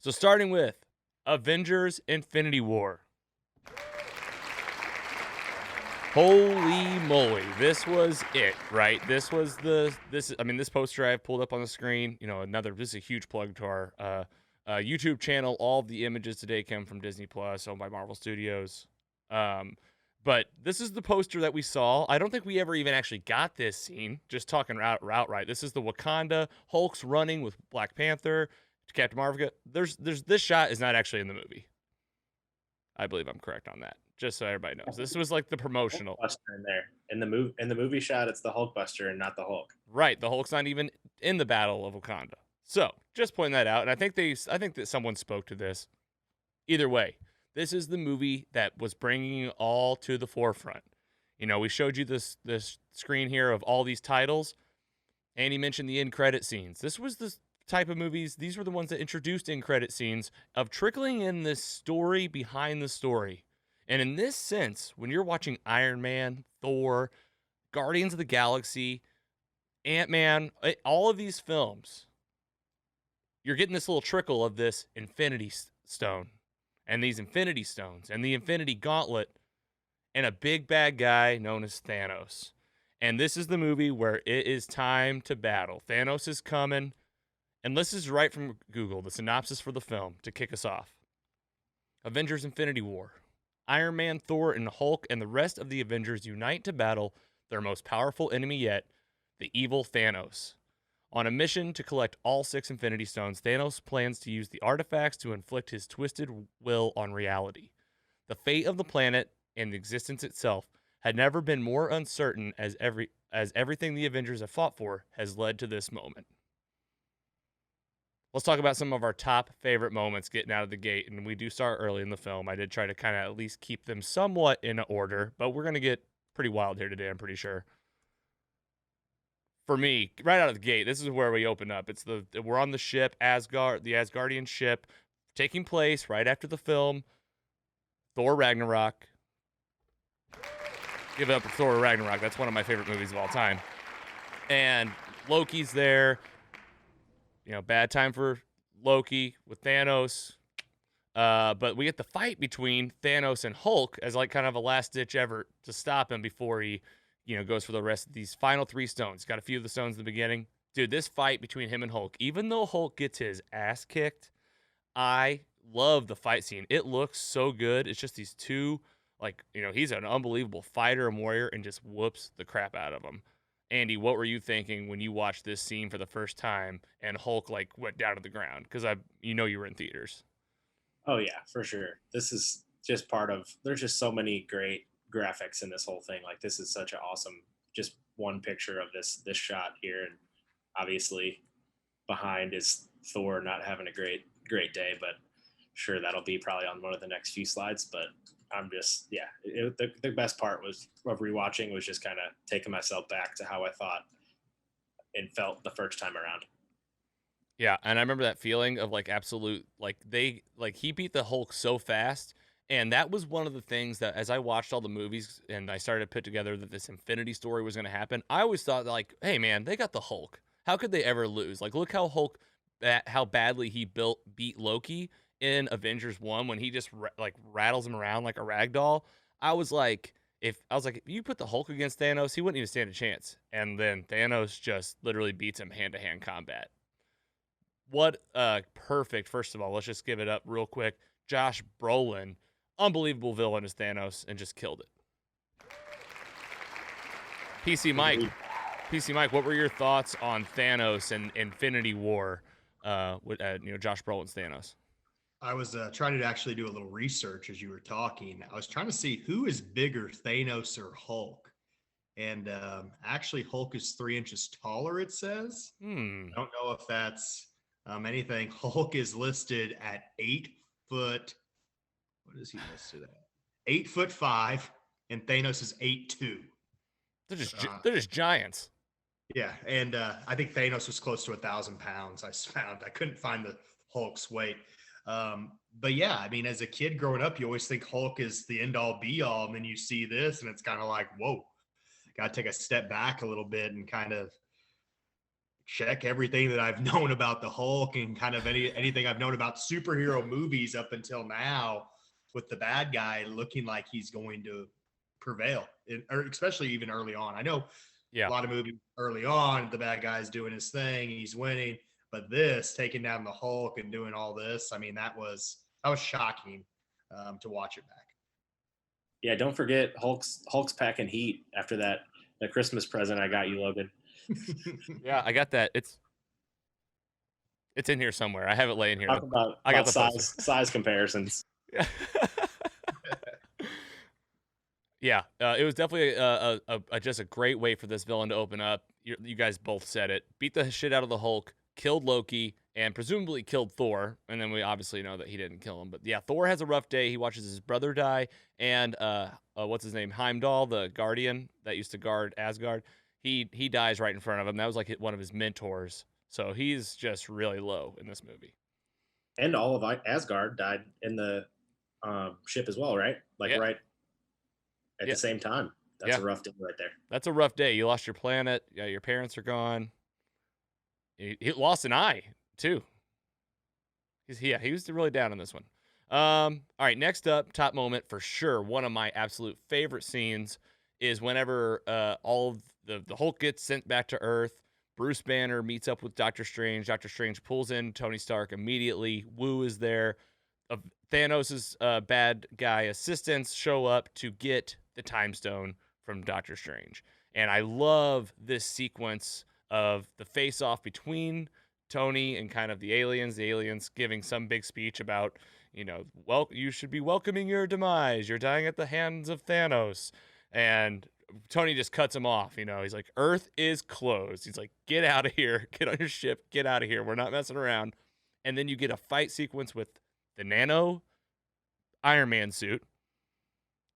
So starting with Avengers Infinity War. Holy moly, this was it, right? This poster I have pulled up on the screen. This is a huge plug to our YouTube channel. All of the images today come from Disney Plus, owned by Marvel Studios. But this is the poster that we saw. I don't think we ever even actually got this scene. Just talking outright. This is the Wakanda. Hulk's running with Black Panther, Captain Marvel. This shot is not actually in the movie. I believe I'm correct on that. Just so everybody knows, this was like the promotional. Hulkbuster in there in the movie shot. It's the Hulkbuster and not the Hulk. Right, the Hulk's not even in the Battle of Wakanda. So just pointing that out, and I think that someone spoke to this. Either way, this is the movie that was bringing it all to the forefront. We showed you this screen here of all these titles, and he mentioned the end credit scenes. This was the type of movies. These were the ones that introduced end credit scenes of trickling in this story behind the story. And in this sense, when you're watching Iron Man, Thor, Guardians of the Galaxy, Ant-Man, all of these films, you're getting this little trickle of this Infinity Stone and these Infinity Stones and the Infinity Gauntlet and a big bad guy known as Thanos. And this is the movie where it is time to battle. Thanos is coming. And this is right from Google, the synopsis for the film to kick us off. Avengers Infinity War. Iron Man, Thor, and Hulk and the rest of the Avengers unite to battle their most powerful enemy yet, the evil Thanos. On a mission to collect all 6 Infinity Stones, Thanos plans to use the artifacts to inflict his twisted will on reality. The fate of the planet and the existence itself had never been more uncertain as everything the Avengers have fought for has led to this moment. Let's talk about some of our top favorite moments getting out of the gate. And we do start early in the film. I did try to kind of at least keep them somewhat in order, but we're going to get pretty wild here today, I'm pretty sure. For me, right out of the gate, this is where we open up. We're on the ship, Asgard, the Asgardian ship, taking place right after the film, Thor Ragnarok. Give it up for Thor Ragnarok. That's one of my favorite movies of all time. And Loki's there. Bad time for Loki with Thanos. But we get the fight between Thanos and Hulk as like kind of a last-ditch effort to stop him before he, goes for the rest of these final 3 stones. Got a few of the stones in the beginning. Dude, this fight between him and Hulk, even though Hulk gets his ass kicked, I love the fight scene. It looks so good. It's just these two, he's an unbelievable fighter and warrior and just whoops the crap out of him. Andy, what were you thinking when you watched this scene for the first time and Hulk went down to the ground? Because you were in theaters. Oh yeah, for sure. This is just part of. There's just so many great graphics in this whole thing. Like this is such an awesome. Just one picture of this shot here, and obviously behind is Thor not having a great day, but sure that'll be probably on one of the next few slides. But I'm just the best part of rewatching was just kind of taking myself back to how I thought and felt the first time around. Yeah, and I remember that feeling of absolute he beat the Hulk so fast, and that was one of the things that as I watched all the movies and I started to put together that this Infinity story was going to happen, I always thought hey man, they got the Hulk. How could they ever lose? Look how Hulk how badly he beat Loki in Avengers 1 when he just rattles him around like a rag doll. I was like, if you put the Hulk against Thanos, he wouldn't even stand a chance. And then Thanos just literally beats him hand-to-hand combat. What perfect, first of all, let's just give it up real quick. Josh Brolin, unbelievable villain as Thanos, and just killed it. PC Mike, what were your thoughts on Thanos and Infinity War with Josh Brolin's Thanos? I was trying to actually do a little research as you were talking. I was trying to see who is bigger, Thanos or Hulk. And actually, Hulk is 3 inches taller, it says. I don't know if that's anything. Hulk is listed at 8 foot. What is he listed at? 8'5", and Thanos is 8'2". They're just giants. Yeah, and I think Thanos was close to 1,000 pounds. I couldn't find the Hulk's weight. But yeah, I mean, as a kid growing up, you always think Hulk is the end all be all. And then you see this and it's kind of like, whoa, got to take a step back a little bit and kind of check everything that I've known about the Hulk and kind of anything I've known about superhero movies up until now, with the bad guy looking like he's going to prevail, or especially even early on. I know Yeah. a lot of movies early on, the bad guy's doing his thing, he's winning, but this taking down the Hulk and doing all this, I mean, that was shocking to watch it back. Yeah, don't forget Hulk's packing heat after that Christmas present I got you, Logan. Yeah, I got that. It's in here somewhere. I have it laying here. Talk about I got the size comparisons. Yeah. Yeah, it was definitely just a great way for this villain to open up. You guys both said it. Beat the shit out of the Hulk, killed Loki, and presumably killed Thor. And then we obviously know that he didn't kill him. But yeah, Thor has a rough day. He watches his brother die. And what's his name? Heimdall, the Guardian that used to guard Asgard. He dies right in front of him. That was like one of his mentors. So he's just really low in this movie. And all of Asgard died in the ship as well, right? Right at the same time. That's a rough day right there. That's a rough day. You lost your planet. Yeah, your parents are gone. He lost an eye too. He was really down in this one. All right, next up, top moment for sure. One of my absolute favorite scenes is whenever all of the Hulk gets sent back to Earth. Bruce Banner meets up with Doctor Strange. Doctor Strange pulls in Tony Stark immediately. Wu is there. Thanos' bad guy assistants show up to get the Time Stone from Doctor Strange. And I love this sequence of the face-off between Tony and kind of the aliens giving some big speech about, well, you should be welcoming your demise. You're dying at the hands of Thanos. And Tony just cuts him off. He's like, Earth is closed. He's like, get out of here. Get on your ship. Get out of here. We're not messing around. And then you get a fight sequence with the nano Iron Man suit,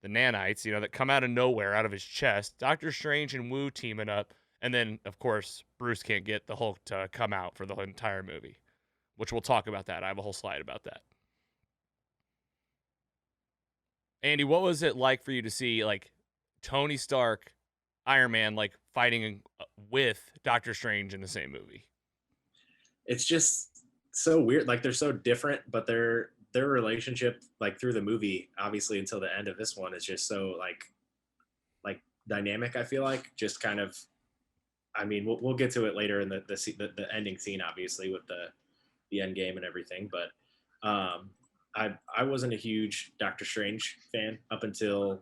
the nanites, that come out of nowhere, out of his chest. Doctor Strange and Wu teaming up. And then, of course, Bruce can't get the Hulk to come out for the entire movie, which we'll talk about that. I have a whole slide about that. Andy, what was it like for you to see, Tony Stark, Iron Man, fighting with Doctor Strange in the same movie? It's just so weird. They're so different, but their relationship, through the movie, obviously until the end of this one, is just so like dynamic. I feel like just kind of. I mean, we'll get to it later in the ending scene, obviously, with the end game and everything. But I wasn't a huge Doctor Strange fan up until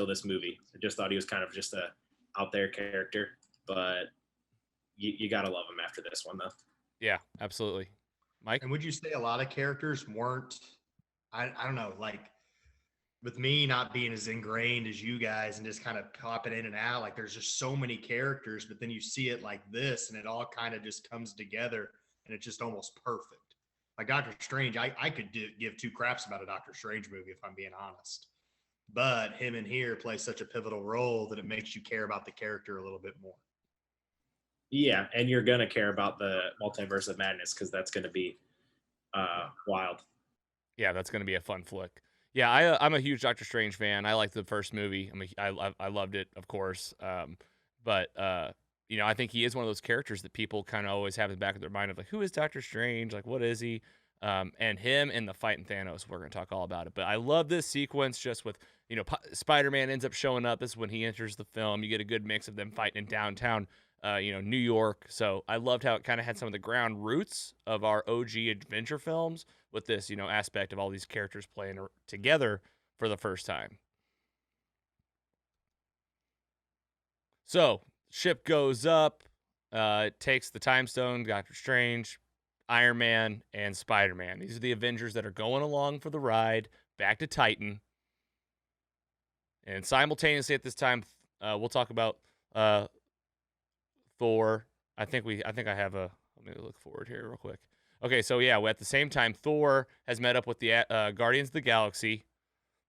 this movie. I just thought he was kind of just a out there character. But you gotta love him after this one, though. Yeah, absolutely. Mike? And would you say a lot of characters weren't, I don't know, with me not being as ingrained as you guys and just kind of popping in and out, there's just so many characters, but then you see it like this and it all kind of just comes together and it's just almost perfect. Like Doctor Strange, I could give two craps about a Doctor Strange movie if I'm being honest. But him in here plays such a pivotal role that it makes you care about the character a little bit more. Yeah, and you're going to care about the Multiverse of Madness because that's going to be wild. Yeah, that's going to be a fun flick. Yeah, I'm a huge Doctor Strange fan. I like the first movie. I loved it, of course. But I think he is one of those characters that people kind of always have in the back of their mind of who is Doctor Strange? What is he? And him in the fight in Thanos, we're going to talk all about it. But I love this sequence just with, Spider-Man ends up showing up. This is when he enters the film. You get a good mix of them fighting in downtown, New York. So I loved how it kind of had some of the ground roots of our OG adventure films with this, aspect of all these characters playing together for the first time. So ship goes up, takes the Time Stone, Doctor Strange, Iron Man, and Spider-Man. These are the Avengers that are going along for the ride back to Titan. And simultaneously at this time, we'll talk about Thor. I think I have a. Let me look forward here real quick. Okay, so yeah, at the same time, Thor has met up with the Guardians of the Galaxy.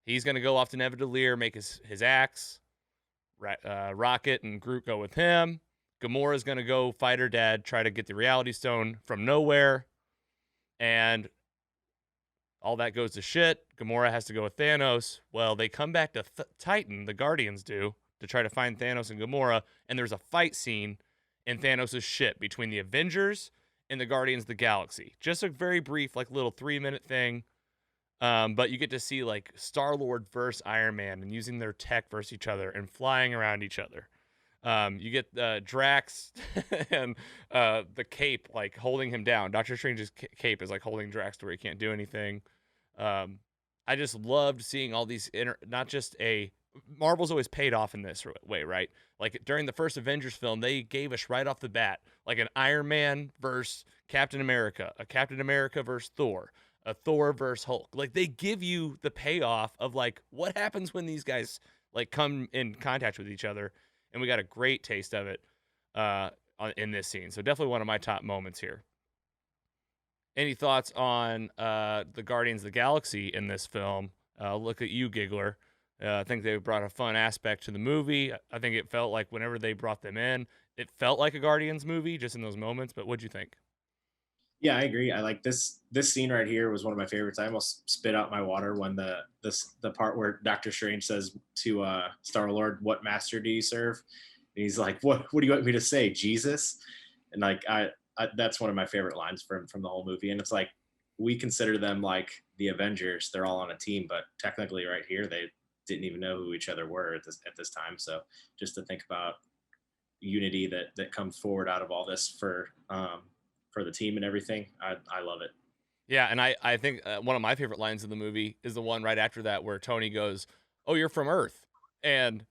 He's going to go off to Nidavellir, make his axe. Rocket and Groot go with him. Gamora's going to go fight her dad, try to get the Reality Stone from nowhere. And all that goes to shit. Gamora has to go with Thanos. Well, they come back to Titan, the Guardians do, to try to find Thanos and Gamora. And there's a fight scene. in Thanos' ship between the Avengers and the Guardians of the Galaxy. Just a very brief, like, little 3-minute thing. But you get to see like Star-Lord versus Iron Man and using their tech versus each other and flying around each other. You get Drax and the cape like holding him down. Doctor Strange's cape is like holding Drax to where he can't do anything. I just loved seeing all these not just Marvel's always paid off in this way, right? Like during the first Avengers film, they gave us right off the bat like an Iron Man versus Captain America, a Captain America versus Thor, a Thor versus Hulk. Like they give you the payoff of like what happens when these guys like come in contact with each other, and we got a great taste of it in this scene. So definitely one of my top moments here. Any thoughts on the Guardians of the Galaxy in this film? Look at you, Giggler. I think they brought a fun aspect to the movie. I think it felt like whenever they brought them in, it felt like a Guardians movie just in those moments. But what'd you think? Yeah, I agree. I like this scene right here was one of my favorites. I almost spit out my water when the part where Doctor Strange says to Star-Lord, "What master do you serve?" And he's like, "What do you want me to say, Jesus?" And like I that's one of my favorite lines from the whole movie. And it's like we consider them like the Avengers. They're all on a team, but technically right here they didn't even know who each other were at this time. So just to think about unity that comes forward out of all this for the team and everything, I love it. Yeah, and I think one of my favorite lines in the movie is the one right after that where Tony goes, "Oh, you're from Earth," and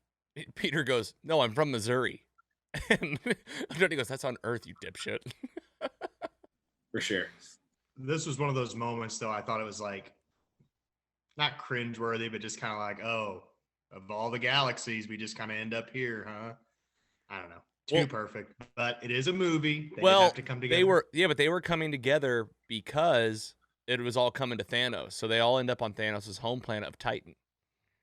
Peter goes, "No, I'm from Missouri," and Tony goes, "That's on Earth, you dipshit." For sure. This was one of those moments, though. I thought it was like not cringeworthy, but just kind of like, oh, of all the galaxies, we just kind of end up here, huh? I don't know. Too perfect, but it is a movie. They have to come together. But they were coming together because it was all coming to Thanos. So they all end up on Thanos' home planet of Titan.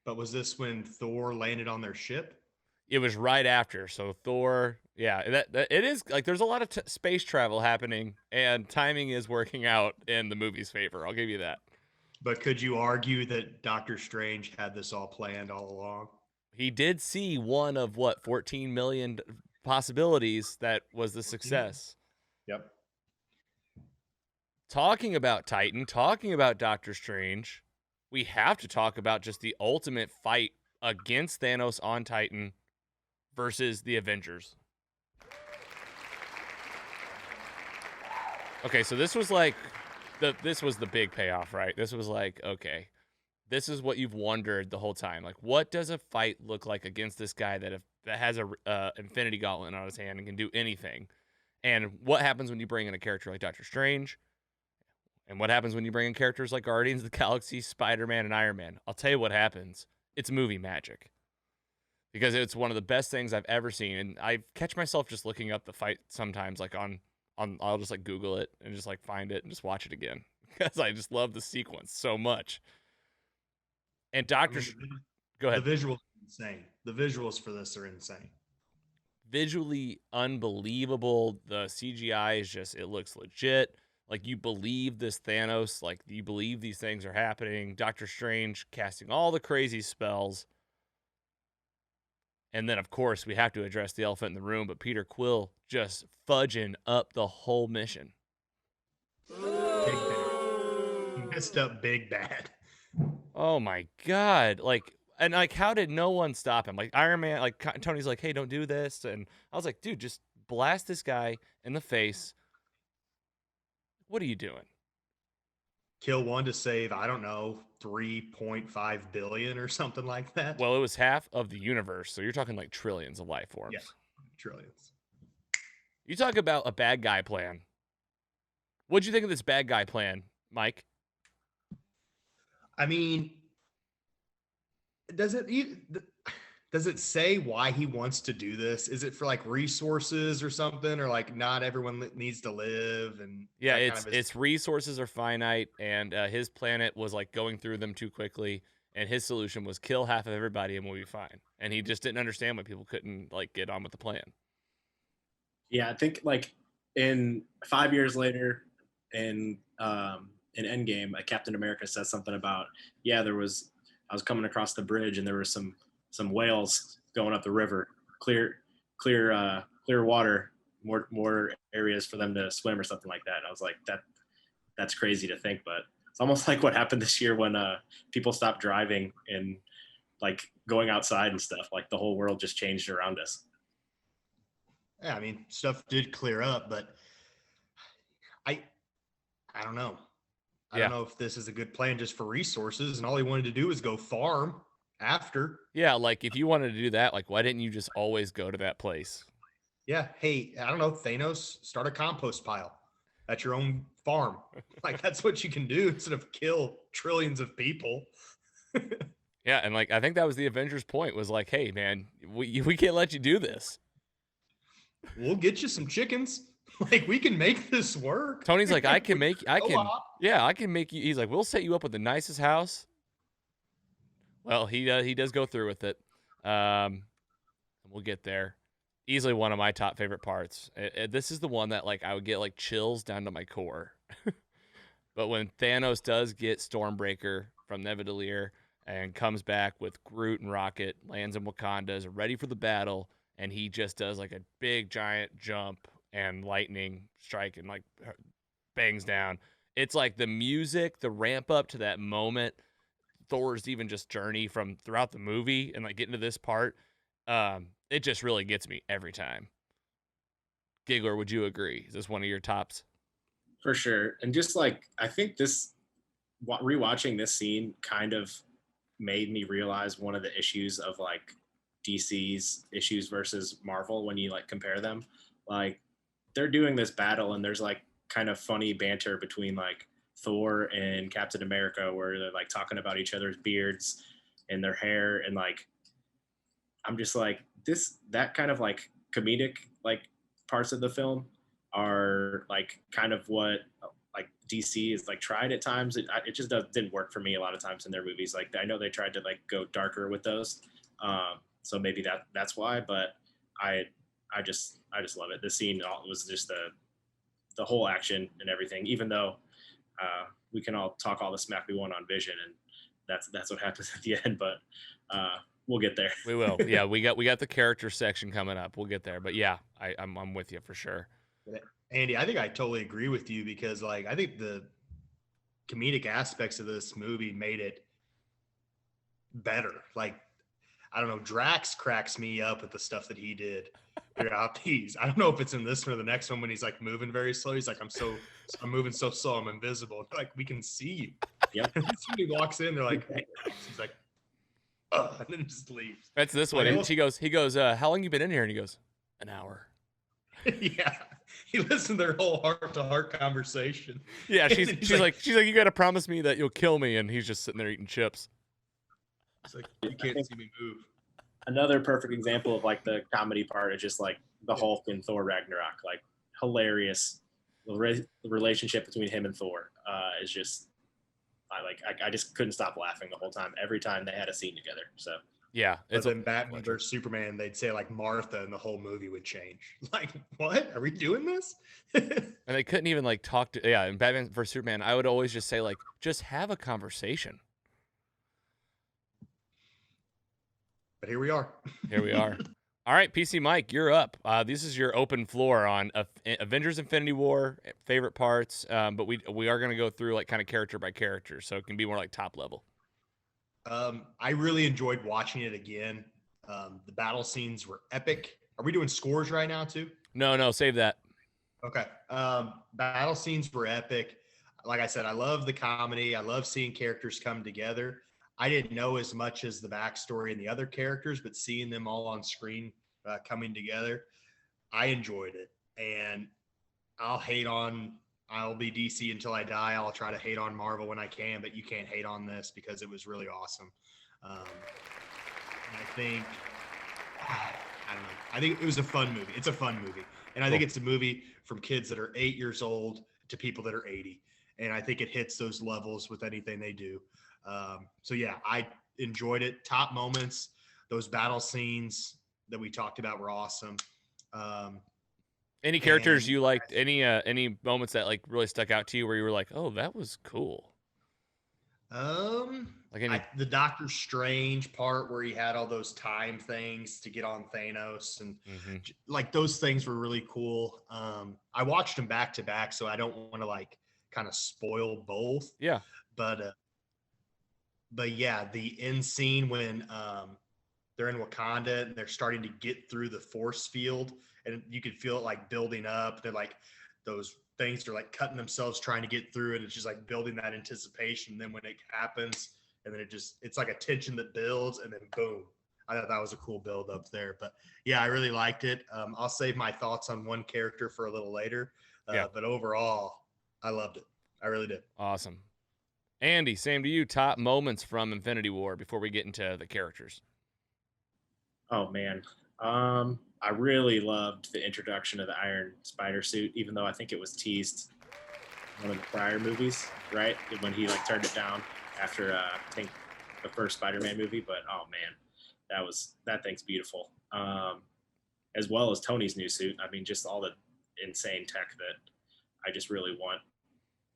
But was this when Thor landed on their ship? It was right after. So Thor, yeah, that it is like there's a lot of space travel happening, and timing is working out in the movie's favor. I'll give you that. But could you argue that Doctor Strange had this all planned all along? He did see one of 14 million possibilities that was the success. Yep. Talking about Titan, talking about Doctor Strange, we have to talk about just the ultimate fight against Thanos on Titan versus the Avengers. Okay, so this was like this was the big payoff, right? This was like, okay, this is what you've wondered the whole time. Like, what does a fight look like against this guy that has a Infinity Gauntlet on his hand and can do anything? And what happens when you bring in a character like Doctor Strange? And what happens when you bring in characters like Guardians of the Galaxy, Spider-Man, and Iron Man? I'll tell you what happens. It's movie magic. Because it's one of the best things I've ever seen. And I catch myself just looking up the fight sometimes, like on I'll just like Google it and just like find it and just watch it again. Because I just love the sequence so much. And go ahead. The visuals are insane. The visuals for this are insane. Visually unbelievable. The CGI is just, it looks legit. Like you believe this Thanos, like you believe these things are happening. Doctor Strange casting all the crazy spells. And then, of course, we have to address the elephant in the room, but Peter Quill just fudging up the whole mission. Big bad. He messed up big bad. Oh my God. And how did no one stop him? Like Iron Man, like Tony's like, "Hey, don't do this." And I was like, dude, just blast this guy in the face. What are you doing? Kill one to save, I don't know, 3.5 billion or something like that. Well, it was half of the universe. So you're talking like trillions of life forms. Yeah, trillions. You talk about a bad guy plan. What'd you think of this bad guy plan, Mike? I mean, does it say why he wants to do this? Is it for like resources or something, or like not everyone needs to live? And yeah, its resources are finite, and his planet was like going through them too quickly, and his solution was kill half of everybody and we'll be fine. And he just didn't understand why people couldn't like get on with the plan. Yeah, I think like in 5 years later, in End Game, Captain America says something about, I was coming across the bridge and there were some whales going up the river, clear water, more areas for them to swim or something like that. And I was like, that's crazy to think, but it's almost like what happened this year when people stopped driving and like going outside and stuff. Like the whole world just changed around us. Yeah, I mean, stuff did clear up, but I don't know. I don't know if this is a good plan just for resources, and all he wanted to do was go farm after. Yeah, like if you wanted to do that, like why didn't you just always go to that place? Yeah, hey, I don't know, Thanos, start a compost pile at your own farm. Like that's what you can do instead of kill trillions of people. Yeah, and like I think that was the Avengers' point was like, hey man, we can't let you do this. We'll get you some chickens. Like we can make this work. Tony's like, I can make you. He's like, we'll set you up with the nicest house. Well, he does go through with it. We'll get there. Easily one of my top favorite parts. This is the one that like I would get like chills down to my core. But when Thanos does get Stormbreaker from Nidavellir and comes back with Groot and Rocket, lands in Wakanda, is ready for the battle, and he just does like a big giant jump and lightning strike and like bangs down. It's like the music, the ramp up to that moment, Thor's even just journey from throughout the movie and like getting to this part, it just really gets me every time. Giggler, would you agree? Is this one of your tops? For sure. And just like, I think rewatching this scene kind of made me realize one of the issues of like DC's issues versus Marvel when you like compare them. Like they're doing this battle and there's like kind of funny banter between like Thor and Captain America where they're like talking about each other's beards and their hair, and like I'm just like that kind of like comedic like parts of the film are like kind of what like DC is like tried at times. It just didn't work for me a lot of times in their movies. Like I know they tried to like go darker with those, so maybe that's why. But I just love it. The scene was just the whole action and everything. Even though we can all talk all the smack we want on Vision, and that's what happens at the end. But we'll get there. We will. Yeah, we got the character section coming up. We'll get there. But yeah, I'm with you for sure. Andy, I think I totally agree with you because like I think the comedic aspects of this movie made it better. Like I don't know, Drax cracks me up with the stuff that he did throughout these. I don't know if it's in this one or the next one when he's like moving very slow. He's like, I'm moving so slow, I'm invisible. They're like, we can see you. Yep. Somebody walks in, they're like, hey, he's like, and then just leaves. That's this one. And he goes, how long you been in here? And he goes, an hour. Yeah. He listened to their whole heart-to-heart conversation. Yeah, she's like, you got to promise me that you'll kill me, and he's just sitting there eating chips. It's like, you can't see me move. Another perfect example of like the comedy part is just like the Hulk and Thor Ragnarok. Like hilarious. The relationship between him and Thor is just, I just couldn't stop laughing the whole time. Every time they had a scene together. So. Yeah. But then Batman versus Superman, they'd say like Martha and the whole movie would change. Like, what? Are we doing this? And they couldn't even like talk to, yeah, in Batman versus Superman, I would always just say like, just have a conversation. But here we are. Here we are. All right, PC Mike, you're up. This is your open floor on Avengers Infinity War, favorite parts, but we are going to go through like kind of character by character, so it can be more like top level. I really enjoyed watching it again. The battle scenes were epic. Are we doing scores right now too? No, save that. Okay. Battle scenes were epic. Like I said, I love the comedy. I love seeing characters come together. I didn't know as much as the backstory and the other characters, but seeing them all on screen coming together, I enjoyed it. And I'll be DC until I die. I'll try to hate on Marvel when I can, but you can't hate on this because it was really awesome. And I think it was a fun movie. It's a fun movie. And I think it's a movie from kids that are 8 years old to people that are 80. And I think it hits those levels with anything they do. So yeah, I enjoyed it. Top moments, those battle scenes that we talked about were awesome. Any characters you liked? Any moments that like really stuck out to you where you were like, "Oh, that was cool"? Like any? The Doctor Strange part where he had all those time things to get on Thanos, and Mhm. like those things were really cool. I watched them back to back, so I don't want to like kind of spoil both. Yeah. But yeah, the end scene when they're in Wakanda and they're starting to get through the force field, and you could feel it like building up. They're like those things are like cutting themselves trying to get through, and it's just like building that anticipation. And then when it happens, and then it's like a tension that builds, and then boom. I thought that was a cool build up there. But yeah, I really liked it. I'll save my thoughts on one character for a little later. But overall, I loved it. I really did. Awesome. Andy, same to you. Top moments from Infinity War before we get into the characters. Oh man, I really loved the introduction of the Iron Spider suit, even though I think it was teased in one of the prior movies, right? When he like turned it down after I think the first Spider-Man movie. But oh man, that thing's beautiful. As well as Tony's new suit. I mean, just all the insane tech that I just really want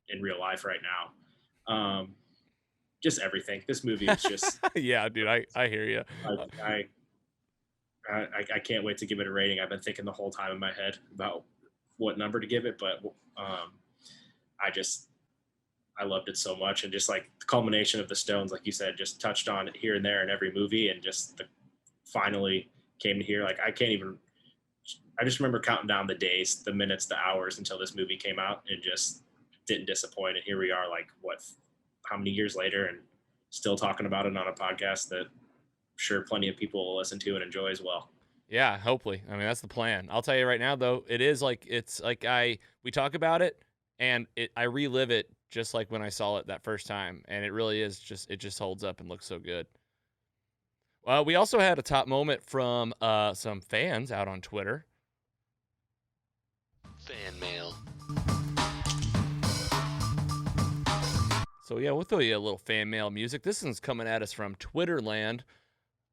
in real life right now. Just everything. This movie is just yeah, dude. I hear you. I can't wait to give it a rating. I've been thinking the whole time in my head about what number to give it, but I loved it so much, and just like the culmination of the stones, like you said, just touched on it here and there in every movie, and just finally came to here. Like I just remember counting down the days, the minutes, the hours until this movie came out, and just didn't disappoint. And here we are, like how many years later, and still talking about it on a podcast that I'm sure plenty of people will listen to and enjoy as well. Yeah, hopefully. I mean, that's the plan. I'll tell you right now, though, we talk about it, and I relive it just like when I saw it that first time, and it really is it just holds up and looks so good. We also had a top moment from some fans out on Twitter. Fan mail. So yeah, we'll throw you a little fan mail music. This one's coming at us from Twitterland.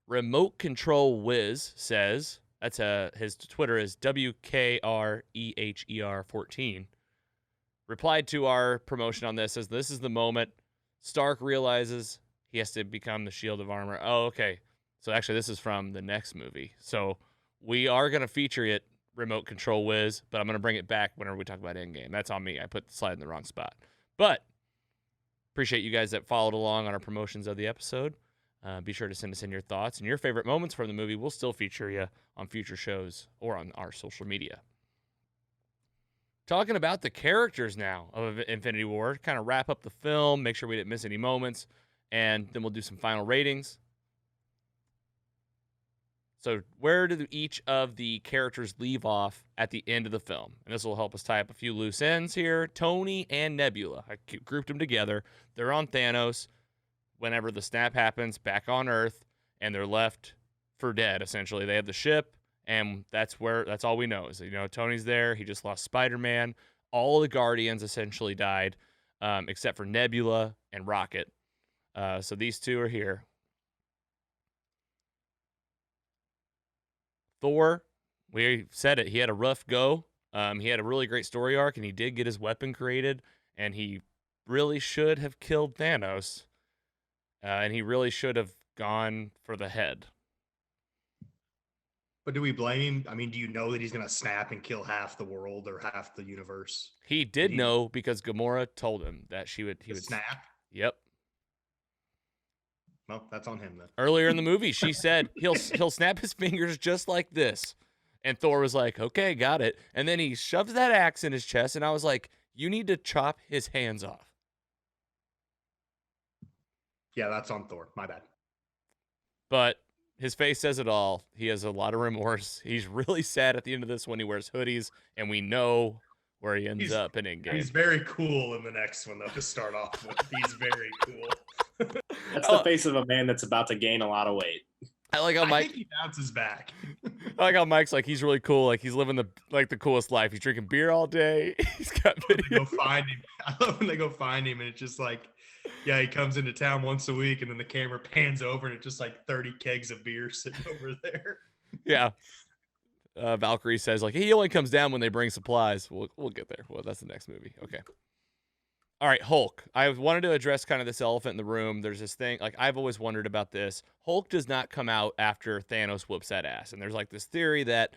Remote Control Wiz says, his Twitter is WKREHER14. Replied to our promotion on this, says, this is the moment Stark realizes he has to become the shield of armor. Oh, okay. So actually this is from the next movie. So we are going to feature it, Remote Control Wiz, but I'm going to bring it back whenever we talk about End Game. That's on me. I put the slide in the wrong spot. But appreciate you guys that followed along on our promotions of the episode. Be sure to send us in your thoughts and your favorite moments from the movie. We'll still feature you on future shows or on our social media. Talking about the characters now of Infinity War, kind of wrap up the film, make sure we didn't miss any moments, and then we'll do some final ratings. So where do each of the characters leave off at the end of the film? And this will help us tie up a few loose ends here. Tony and Nebula, I grouped them together. They're on Thanos whenever the snap happens, back on Earth, and they're left for dead, essentially. They have the ship, and that's all we know is, Tony's there. He just lost Spider-Man. All the Guardians essentially died, except for Nebula and Rocket. So these two are here. Thor, we said it. He had a rough go. He had a really great story arc, and he did get his weapon created, and he really should have killed Thanos, and he really should have gone for the head. But do we blame him? I mean, do you know that he's going to snap and kill half the world or half the universe? He did know because Gamora told him that he would snap. Yep. Well, that's on him then. Earlier in the movie, she said he'll snap his fingers just like this. And Thor was like, okay, got it. And then he shoves that axe in his chest, and I was like, you need to chop his hands off. Yeah, that's on Thor. My bad. But his face says it all. He has a lot of remorse. He's really sad at the end of this when he wears hoodies, and we know where he ends up in Endgame. He's very cool in the next one, though, to start off with. He's very cool. That's the face of a man that's about to gain a lot of weight. I like how Mike. I think he bounces back. I like how Mike's like, he's really cool. Like, he's living the coolest life. He's drinking beer all day. He's got video. Go find him. I love when they go find him, and it's just like, yeah, he comes into town once a week, and then the camera pans over, and it's just like 30 kegs of beer sitting over there. Yeah. Valkyrie says, like, he only comes down when they bring supplies. We'll get there. Well, that's the next movie. Okay. All right, Hulk. I wanted to address kind of this elephant in the room. There's this thing, like, I've always wondered about this. Hulk does not come out after Thanos whoops that ass. And there's like this theory that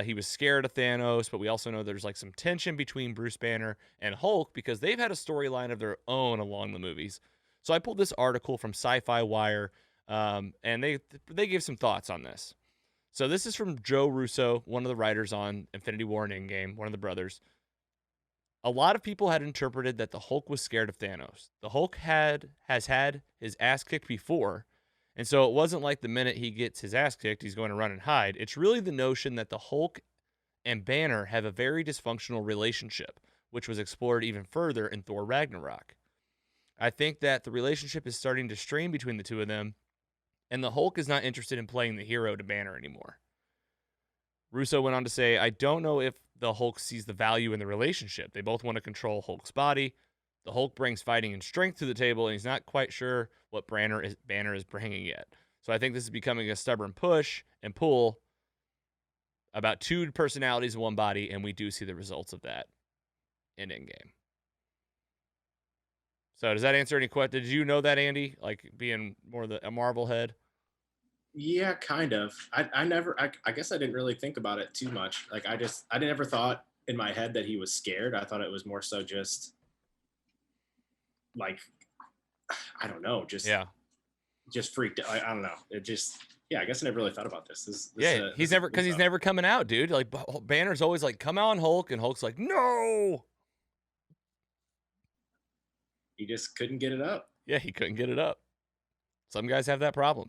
he was scared of Thanos, but we also know there's like some tension between Bruce Banner and Hulk because they've had a storyline of their own along the movies. So I pulled this article from Sci-Fi Wire, and they gave some thoughts on this. So this is from Joe Russo, one of the writers on Infinity War and Endgame, one of the brothers. A lot of people had interpreted that the Hulk was scared of Thanos. The Hulk has had his ass kicked before, and so it wasn't like the minute he gets his ass kicked, he's going to run and hide. It's really the notion that the Hulk and Banner have a very dysfunctional relationship, which was explored even further in Thor Ragnarok. I think that the relationship is starting to strain between the two of them, and the Hulk is not interested in playing the hero to Banner anymore. Russo went on to say, I don't know if the Hulk sees the value in the relationship. They both want to control Hulk's body. The Hulk brings fighting and strength to the table, and he's not quite sure what Banner is bringing yet. So I think this is becoming a stubborn push and pull about two personalities in one body, and we do see the results of that in Endgame. So does that answer any questions? Did you know that, Andy? Like being more a Marvel head? Yeah, kind of. I guess I didn't really think about it too much. Like I never thought in my head that he was scared. I thought it was more so just like, I don't know, just freaked out. I don't know. It just, yeah, I guess I never really thought about this. He's never coming out, dude. Like Banner's always like, come on, Hulk. And Hulk's like, no. He just couldn't get it up. Yeah, he couldn't get it up. Some guys have that problem.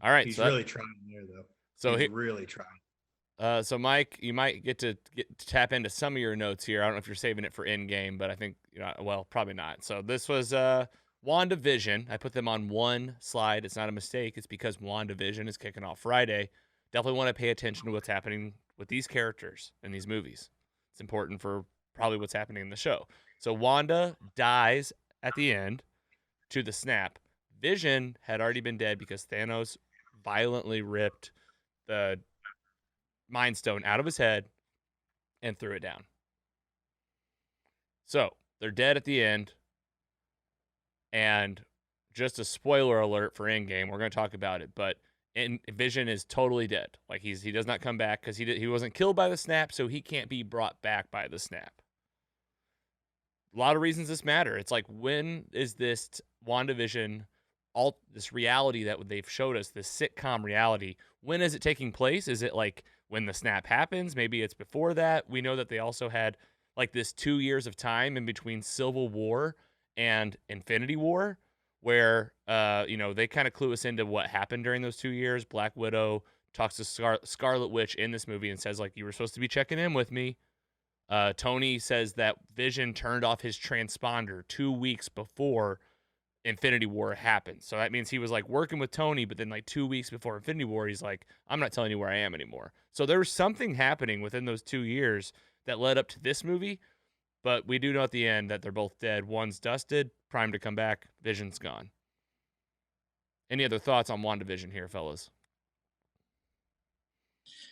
All right. He's really trying there, though. So he's really trying. So Mike, you might get to tap into some of your notes here. I don't know if you're saving it for Endgame, but I think, well, probably not. So this was WandaVision. I put them on one slide. It's not a mistake. It's because WandaVision is kicking off Friday. Definitely want to pay attention to what's happening with these characters in these movies. It's important for probably what's happening in the show. So Wanda dies at the end to the snap. Vision had already been dead because Thanos violently ripped the Mind Stone out of his head and threw it down. So they're dead at the end. And just a spoiler alert for Endgame, we're going to talk about it, but Vision is totally dead. Like he does not come back because he wasn't killed by the snap, so he can't be brought back by the snap. A lot of reasons this matter. It's like, when is this WandaVision, all this reality that they've showed us, this sitcom reality, when is it taking place? Is it like when the snap happens? Maybe it's before that. We know that they also had like this 2 years of time in between Civil War and Infinity War, where they kind of clue us into what happened during those 2 years. Black Widow talks to Scarlet Witch in this movie and says, like, you were supposed to be checking in with me. Tony says that Vision turned off his transponder 2 weeks before Infinity War happened. So that means he was like working with Tony, but then like 2 weeks before Infinity War, he's like, I'm not telling you where I am anymore. So there was something happening within those 2 years that led up to this movie. But we do know at the end that they're both dead. One's dusted, primed to come back. Vision's gone. Any other thoughts on WandaVision here, fellas?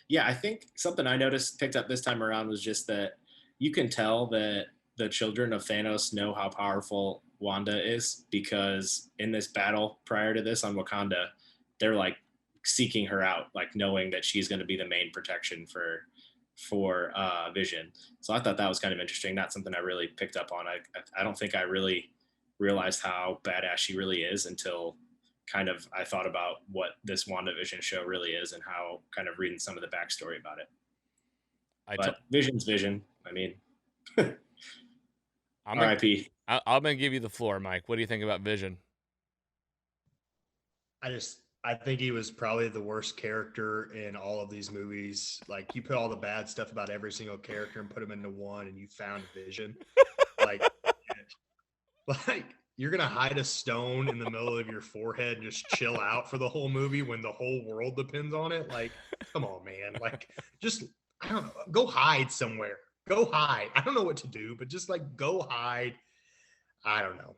Yeah, I think something I picked up this time around was just that you can tell that the children of Thanos know how powerful Wanda is, because in this battle prior to this on Wakanda, they're like seeking her out, like knowing that she's going to be the main protection for Vision. So I thought that was kind of interesting. Not something I really picked up on. I don't think I really realized how badass she really is until kind of I thought about what this WandaVision show really is and how kind of reading some of the backstory about it. But Vision's Vision. I mean, R.I.P. I'm going to give you the floor, Mike. What do you think about Vision? I think he was probably the worst character in all of these movies. Like, you put all the bad stuff about every single character and put them into one, and you found Vision. like you're going to hide a stone in the middle of your forehead and just chill out for the whole movie when the whole world depends on it. Like, come on, man. Like, just, I don't know, go hide somewhere. Go hide. I don't know what to do, but just like go hide. I don't know.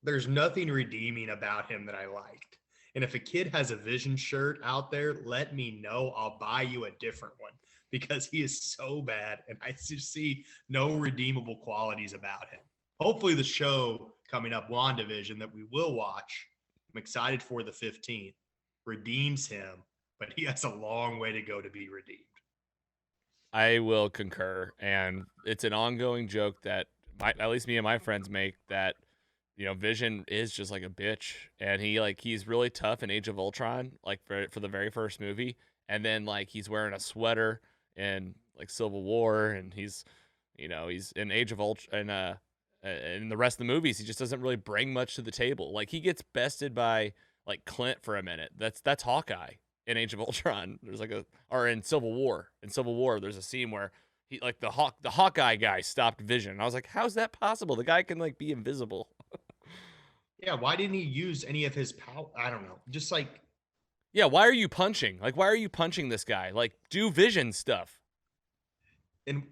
There's nothing redeeming about him that I liked. And if a kid has a Vision shirt out there, let me know. I'll buy you a different one. because he is so bad, and I just see no redeemable qualities about him. Hopefully, the show coming up, WandaVision, that we will watch, I'm excited for the 15th, redeems him, but he has a long way to go to be redeemed. I will concur, and it's an ongoing joke that at least me and my friends make, that Vision is just like a bitch, and he's really tough in Age of Ultron, like for the very first movie, and then like he's wearing a sweater in like Civil War, and he's in Age of Ultron, and in the rest of the movies he just doesn't really bring much to the table. Like he gets bested by like Clint for a minute. That's Hawkeye in Age of Ultron. There's or in Civil War. In Civil War, there's a scene where he like the Hawkeye guy stopped Vision. And I was like, how's that possible? The guy can like be invisible. Yeah, why didn't he use any of his power? I don't know. Just like, yeah, why are you punching? Like, why are you punching this guy? Like, do Vision stuff. And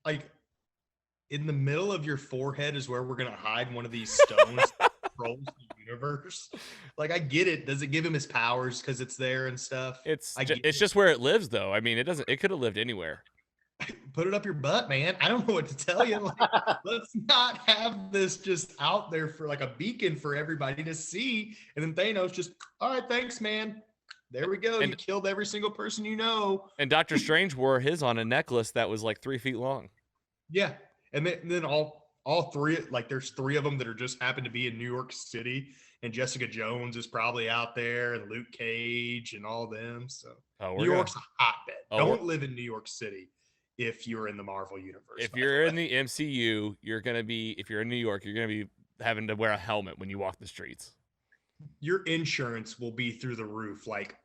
like, in the middle of your forehead is where we're gonna hide one of these stones that controls the universe. Like, I get it. Does it give him his powers because it's there and stuff? It's just where it lives, though. I mean, it doesn't. It could have lived anywhere. Put it up your butt, man. I don't know what to tell you. Like, let's not have this just out there for like a beacon for everybody to see. And then Thanos just, all right, thanks, man. There we go. You killed every single person you know. And Doctor Strange wore his on a necklace that was like 3 feet long. Yeah. And then all three, like there's three of them that are just happen to be in New York City. And Jessica Jones is probably out there, and Luke Cage and all them. So New York's a hotbed. Don't live in New York City if you're in the Marvel universe. If you're in the MCU, if you're in New York, you're going to be having to wear a helmet when you walk the streets. Your insurance will be through the roof, like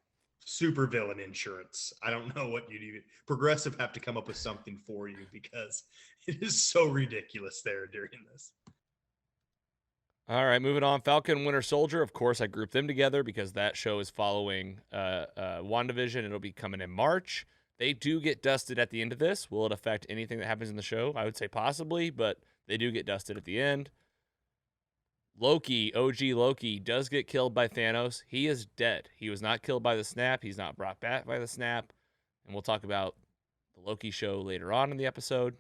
supervillain insurance. I don't know what you'd even. Progressive have to come up with something for you because it is so ridiculous there during this. All right, moving on. Falcon, Winter Soldier. Of course, I grouped them together because that show is following WandaVision. It'll be coming in March. They do get dusted at the end of this. Will it affect anything that happens in the show? I would say possibly, but they do get dusted at the end. Loki, OG Loki, does get killed by Thanos. He is dead. He was not killed by the snap. He's not brought back by the snap. And we'll talk about the Loki show later on in the episode.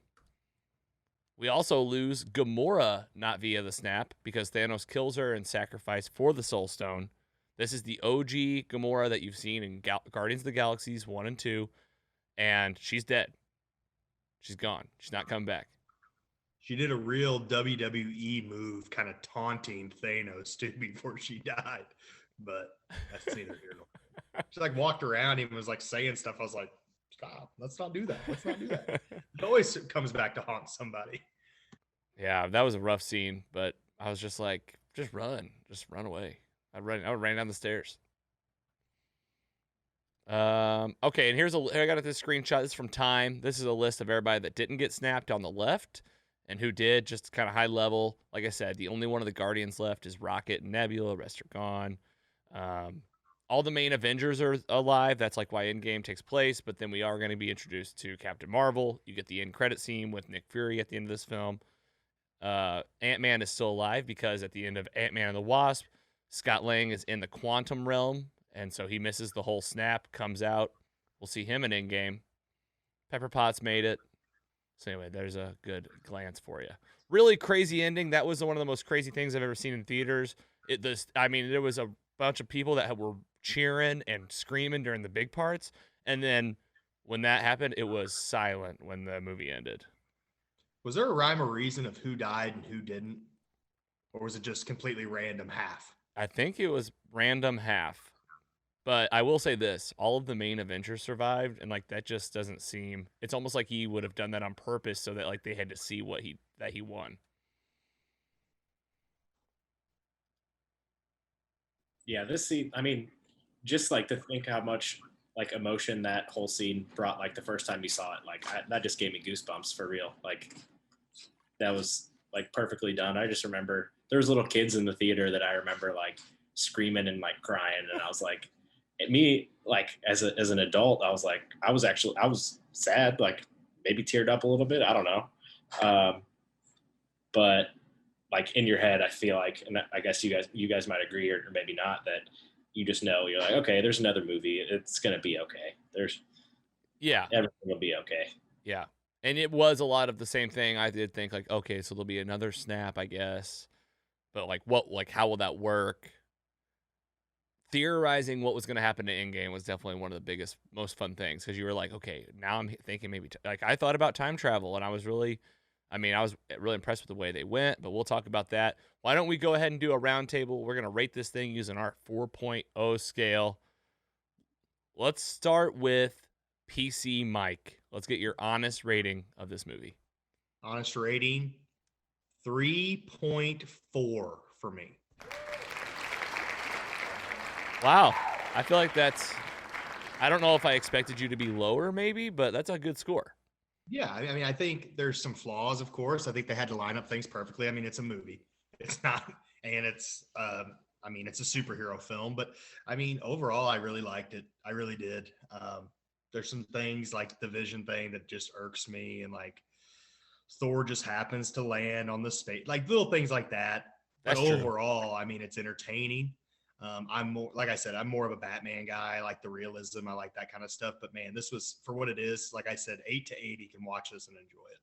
We also lose Gamora, not via the snap, because Thanos kills her and sacrificed for the Soul Stone. This is the OG Gamora that you've seen in Guardians of the Galaxies 1 and 2. And she's dead. She's gone. She's not coming back. She did a real WWE move, kind of taunting Thanos too before she died. But that's neither here nor there. She like walked around him and was like saying stuff. I was like, stop. Let's not do that. Let's not do that. It always comes back to haunt somebody. Yeah, that was a rough scene, but I was just like, just run away. I would run down the stairs. Okay, and I got this screenshot. This is from Time. This is a list of everybody that didn't get snapped on the left and who did, just kind of high level. Like I said, the only one of the Guardians left is Rocket and Nebula. The rest are gone. All the main Avengers are alive. That's like why End Game takes place. But then we are going to be introduced to Captain Marvel. You get the end credit scene with Nick Fury at the end of this film. Ant-Man is still alive because at the end of Ant-Man and the Wasp, Scott Lang is in the quantum realm. And so he misses the whole snap, comes out. We'll see him in End Game. Pepper Potts made it. So anyway, there's a good glance for you. Really crazy ending. That was one of the most crazy things I've ever seen in theaters. There was a bunch of people that were cheering and screaming during the big parts. And then when that happened, it was silent when the movie ended. Was there a rhyme or reason of who died and who didn't? Or was it just completely random half? I think it was random half. But I will say this, all of the main Avengers survived, and like that just doesn't seem. It's almost like he would have done that on purpose so that like they had to see that he won. Yeah, this scene. I mean, just like to think how much like emotion that whole scene brought. Like the first time you saw it, like that just gave me goosebumps for real. Like that was like perfectly done. I just remember there was little kids in the theater that I remember like screaming and like crying, and I was like. Me, like as an adult, I was like, I was sad, like maybe teared up a little bit. I don't know. But like in your head, I feel like, and I guess you guys might agree or maybe not, that you just know you're like, okay, there's another movie. It's going to be okay. Yeah. Everything will be okay. Yeah. And it was a lot of the same thing. I did think like, okay, so there'll be another snap, I guess. But how will that work? Theorizing what was going to happen to Endgame was definitely one of the biggest, most fun things because you were like, okay, now I'm thinking maybe I thought about time travel and I was really impressed with the way they went. But we'll talk about that. Why don't we go ahead and do a round table? We're going to rate this thing using our 4.0 scale. Let's start with PC Mike. Let's get your honest rating of this movie. Honest rating, 3.4 for me. Wow. I feel like I don't know if I expected you to be lower maybe, but that's a good score. Yeah, I mean, I think there's some flaws, of course. I think they had to line up things perfectly. I mean, it's a movie. It's not, and it's, it's a superhero film, but I mean, overall, I really liked it. I really did. There's some things like the Vision thing that just irks me, and like Thor just happens to land on the space, like little things like that. That's But true. overall, I mean, it's entertaining. I'm more, like I said, I'm more of a Batman guy. I like the realism. I like that kind of stuff. But man, this was, for what it is, like I said, 8 to 8. You can watch this and enjoy it.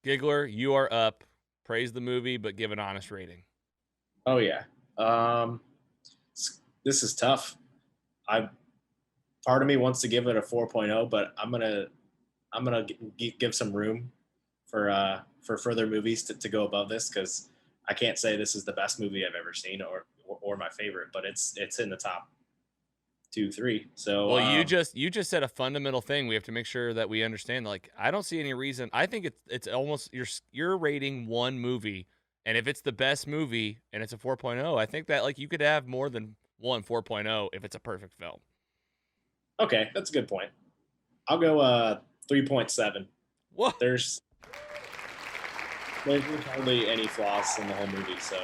Giggler, you are up. Praise the movie, but give an honest rating. Oh yeah. This is tough. Part of me wants to give it a 4.0, but I'm gonna give some room for further movies to go above this, because I can't say this is the best movie I've ever seen or my favorite, but it's in the top 2-3. So Well, you just said a fundamental thing. We have to make sure that we understand. Like, I don't see any reason. I think it's almost you're rating one movie, and if it's the best movie and it's a 4.0, I think that like you could have more than one 4.0 if it's a perfect film. okay, that's a good point. I'll go 3.7. What? There's hardly any flaws in the whole movie, so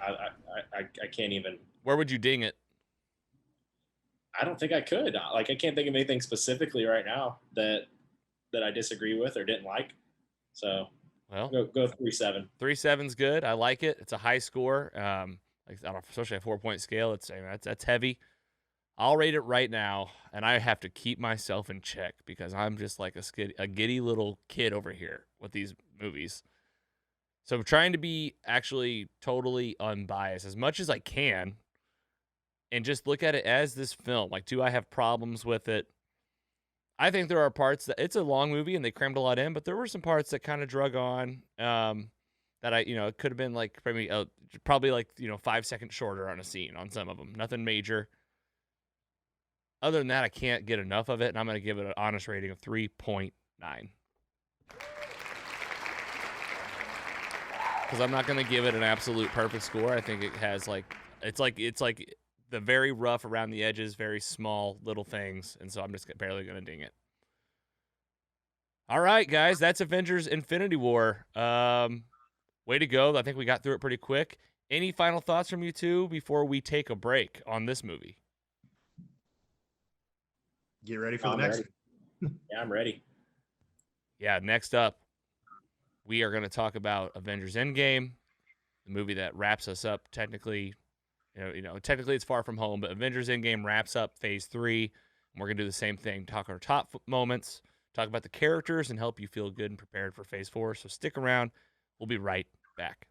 I can't even. Where would you ding it? I don't think I could. Like, I can't think of anything specifically right now that I disagree with or didn't like. So Well, go 3.7. 3.7's good. I like it. It's a high score. Especially a 4-point scale. That's heavy. I'll rate it right now, and I have to keep myself in check because I'm just like a giddy little kid over here with these movies. So I'm trying to be actually totally unbiased as much as I can and just look at it as this film. Like, do I have problems with it? I think there are parts that it's a long movie and they crammed a lot in, but there were some parts that kind of drug on that it could have been like probably like 5 seconds shorter on a scene on some of them. Nothing major. Other than that, I can't get enough of it, and I'm going to give it an honest rating of 3.9. Because I'm not going to give it an absolute perfect score. I think it has it's like the very rough around the edges, very small little things, and so I'm just barely going to ding it. All right, guys, that's Avengers Infinity War. Way to go. I think we got through it pretty quick. Any final thoughts from you two before we take a break on this movie? Get ready for the next one. Yeah, I'm ready. Yeah, next up, we are going to talk about Avengers End Game, the movie that wraps us up technically. Technically it's Far From Home, but Avengers End Game wraps up Phase 3. And we're going to do the same thing, talk our top moments, talk about the characters, and help you feel good and prepared for Phase 4. So stick around. We'll be right back.